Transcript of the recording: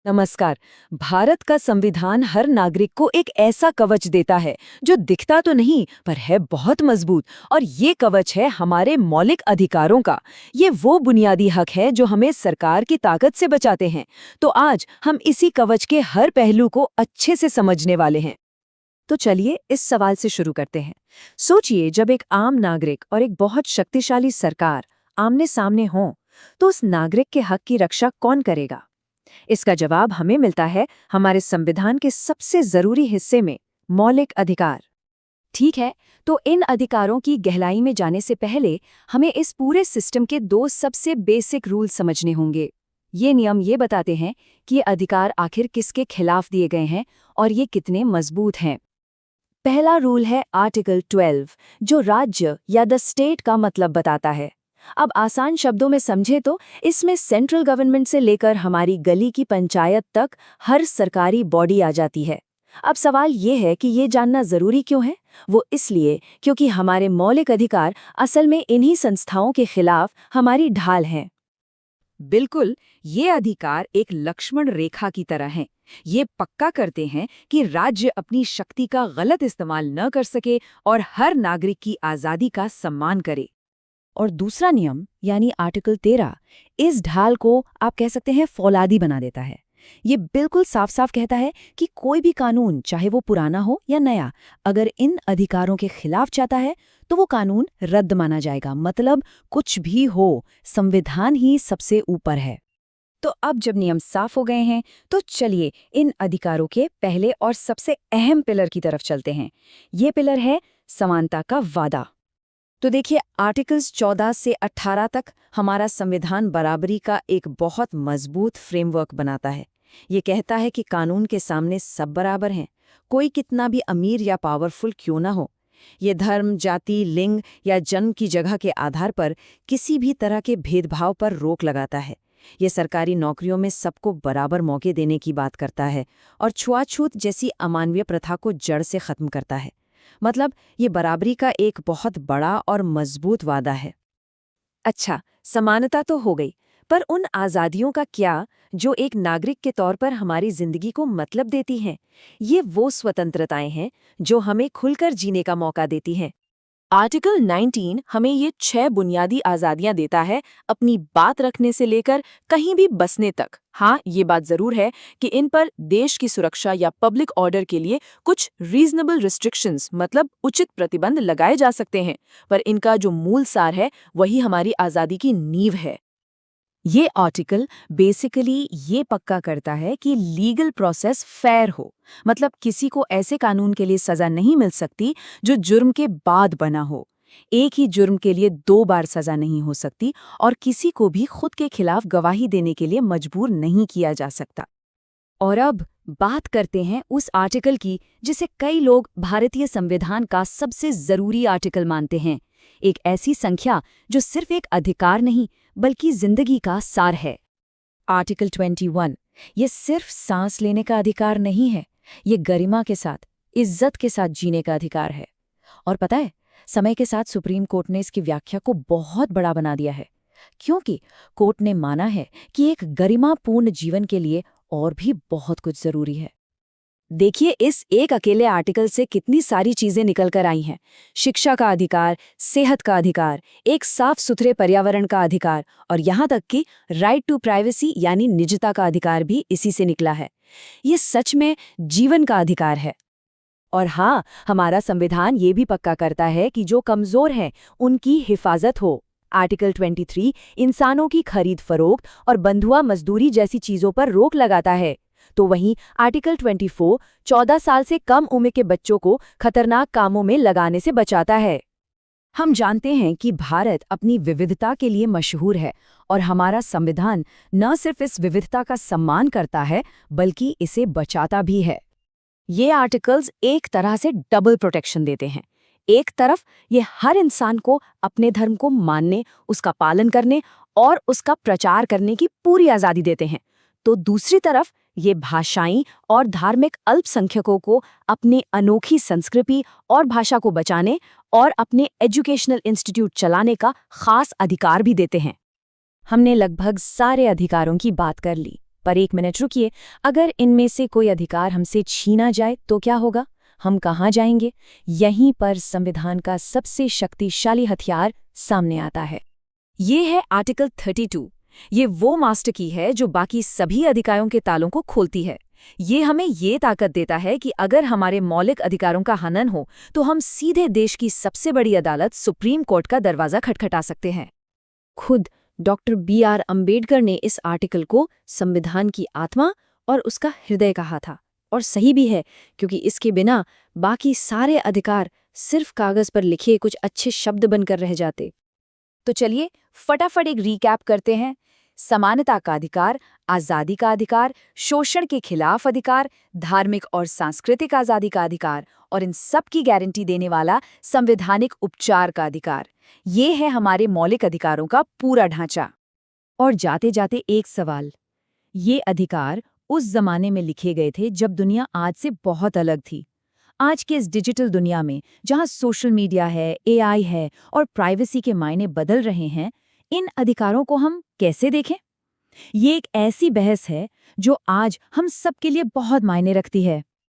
नमस्कार। भारत का संविधान हर नागरिक को एक ऐसा कवच देता है जो दिखता तो नहीं पर है बहुत मजबूत। और ये कवच है हमारे मौलिक अधिकारों का। ये वो बुनियादी हक है जो हमें सरकार की ताकत से बचाते हैं। तो आज हम इसी कवच के हर पहलू को अच्छे से समझने वाले हैं। तो चलिए इस सवाल से शुरू करते हैं। सोचिए, जब एक आम नागरिक और एक बहुत शक्तिशाली सरकार आमने सामने हों, तो उस नागरिक के हक की रक्षा कौन करेगा? इसका जवाब हमें मिलता है हमारे संविधान के सबसे जरूरी हिस्से में, मौलिक अधिकार। ठीक है, तो इन अधिकारों की गहराई में जाने से पहले हमें इस पूरे सिस्टम के दो सबसे बेसिक रूल समझने होंगे। ये नियम ये बताते हैं कि ये अधिकार आखिर किसके खिलाफ दिए गए हैं और ये कितने मजबूत हैं। पहला रूल है आर्टिकल 12, जो राज्य या द स्टेट का मतलब बताता है। अब आसान शब्दों में समझे तो इसमें सेंट्रल गवर्नमेंट से लेकर हमारी गली की पंचायत तक हर सरकारी बॉडी आ जाती है। अब सवाल ये है कि ये जानना जरूरी क्यों है? वो इसलिए क्योंकि हमारे मौलिक अधिकार असल में इन्हीं संस्थाओं के खिलाफ हमारी ढाल हैं। बिल्कुल, ये अधिकार एक लक्ष्मण रेखा की तरह हैं। ये पक्का करते हैं कि राज्य अपनी शक्ति का गलत इस्तेमाल न कर सके और हर नागरिक की आज़ादी का सम्मान करे। और दूसरा नियम यानी आर्टिकल 13 इस ढाल को आप कह सकते हैं फौलादी बना देता है। ये बिल्कुल साफ साफ कहता है कि कोई भी कानून, चाहे वो पुराना हो या नया, अगर इन अधिकारों के खिलाफ जाता है तो वो कानून रद्द माना जाएगा। मतलब कुछ भी हो, संविधान ही सबसे ऊपर है। तो अब जब नियम साफ हो गए हैं तो चलिए इन अधिकारों के पहले और सबसे अहम पिलर की तरफ चलते हैं। ये पिलर है समानता का वादा। तो देखिए, आर्टिकल्स 14 से 18 तक हमारा संविधान बराबरी का एक बहुत मजबूत फ्रेमवर्क बनाता है। ये कहता है कि कानून के सामने सब बराबर हैं, कोई कितना भी अमीर या पावरफुल क्यों ना हो। ये धर्म, जाति, लिंग या जन्म की जगह के आधार पर किसी भी तरह के भेदभाव पर रोक लगाता है। ये सरकारी नौकरियों में सबको बराबर मौके देने की बात करता है और छुआछूत जैसी अमानवीय प्रथा को जड़ से खत्म करता है। मतलब ये बराबरी का एक बहुत बड़ा और मजबूत वादा है। अच्छा, समानता तो हो गई, पर उन आज़ादियों का क्या जो एक नागरिक के तौर पर हमारी जिंदगी को मतलब देती हैं? ये वो स्वतंत्रताएं हैं जो हमें खुलकर जीने का मौका देती हैं। आर्टिकल 19 हमें ये 6 बुनियादी आज़ादियां देता है, अपनी बात रखने से लेकर कहीं भी बसने तक। हाँ, ये बात जरूर है कि इन पर देश की सुरक्षा या पब्लिक ऑर्डर के लिए कुछ रीजनेबल रिस्ट्रिक्शंस, मतलब उचित प्रतिबंध लगाए जा सकते हैं, पर इनका जो मूल सार है वही हमारी आज़ादी की नींव है। ये आर्टिकल बेसिकली ये पक्का करता है कि लीगल प्रोसेस फेयर हो। मतलब किसी को ऐसे कानून के लिए सजा नहीं मिल सकती जो जुर्म के बाद बना हो। एक ही जुर्म के लिए 2 बार सजा नहीं हो सकती और किसी को भी खुद के खिलाफ गवाही देने के लिए मजबूर नहीं किया जा सकता। और अब बात करते हैं उस आर्टिकल की जिसे कई लोग भारतीय संविधान का सबसे जरूरी आर्टिकल मानते हैं। एक ऐसी संख्या जो सिर्फ एक अधिकार नहीं बल्कि जिंदगी का सार है। आर्टिकल 21 ये सिर्फ सांस लेने का अधिकार नहीं है, ये गरिमा के साथ, इज्जत के साथ जीने का अधिकार है। और पता है, समय के साथ सुप्रीम कोर्ट ने इसकी व्याख्या को बहुत बड़ा बना दिया है, क्योंकि कोर्ट ने माना है कि एक गरिमापूर्ण जीवन के लिए और भी बहुत कुछ जरूरी है। देखिए, इस एक अकेले आर्टिकल से कितनी सारी चीजें निकल कर आई हैं। शिक्षा का अधिकार, सेहत का अधिकार, एक साफ सुथरे पर्यावरण का अधिकार और यहाँ तक कि राइट टू प्राइवेसी यानी निजता का अधिकार भी इसी से निकला है। ये सच में जीवन का अधिकार है। और हाँ, हमारा संविधान ये भी पक्का करता है कि जो कमजोर हैं उनकी हिफाजत हो। आर्टिकल 23 इंसानों की खरीद फरोख्त और बंधुआ मजदूरी जैसी चीजों पर रोक लगाता है। तो वहीं आर्टिकल 24 14 साल से कम उम्र के बच्चों को खतरनाक कामों में लगाने से बचाता है। हम जानते हैं कि भारत अपनी विविधता के लिए मशहूर है और हमारा संविधान न सिर्फ इस विविधता का सम्मान करता है बल्कि इसे बचाता भी है। ये आर्टिकल्स एक तरह से डबल प्रोटेक्शन देते हैं। एक तरफ ये हर इंसान को अपने धर्म को मानने, उसका पालन करने और उसका प्रचार करने की पूरी आज़ादी देते हैं, तो दूसरी तरफ ये भाषाई और धार्मिक अल्पसंख्यकों को अपनी अनोखी संस्कृति और भाषा को बचाने और अपने एजुकेशनल इंस्टीट्यूट चलाने का खास अधिकार भी देते हैं। हमने लगभग सारे अधिकारों की बात कर ली। पर एक मिनट रुकिए, अगर इनमें से कोई अधिकार हमसे छीना जाए तो क्या होगा? हम कहाँ जाएंगे? यहीं पर संविधान का सबसे शक्तिशाली हथियार सामने आता है। ये है आर्टिकल 32। ये वो मास्टर की है जो बाकी सभी अधिकारों के तालों को खोलती है। ये हमें ये ताकत देता है कि अगर हमारे मौलिक अधिकारों का हनन हो तो हम सीधे देश की सबसे बड़ी अदालत सुप्रीम कोर्ट का दरवाजा खटखटा सकते हैं। खुद डॉक्टर B.R. अम्बेडकर ने इस आर्टिकल को संविधान की आत्मा और उसका हृदय कहा था। और सही भी है, क्योंकि इसके बिना बाकी सारे अधिकार सिर्फ कागज पर लिखे कुछ अच्छे शब्द बनकर रह जाते। तो चलिए फटाफट एक रीकैप करते हैं। समानता का अधिकार, आज़ादी का अधिकार, शोषण के खिलाफ अधिकार, धार्मिक और सांस्कृतिक आज़ादी का अधिकार और इन सब की गारंटी देने वाला संवैधानिक उपचार का अधिकार। ये है हमारे मौलिक अधिकारों का पूरा ढांचा। और जाते जाते एक सवाल, ये अधिकार उस जमाने में लिखे गए थे जब दुनिया आज से बहुत अलग थी। आज के इस डिजिटल दुनिया में जहां सोशल मीडिया है, AI है और प्राइवेसी के मायने बदल रहे हैं, इन अधिकारों को हम कैसे देखें? ये एक ऐसी बहस है जो आज हम सबके लिए बहुत मायने रखती है।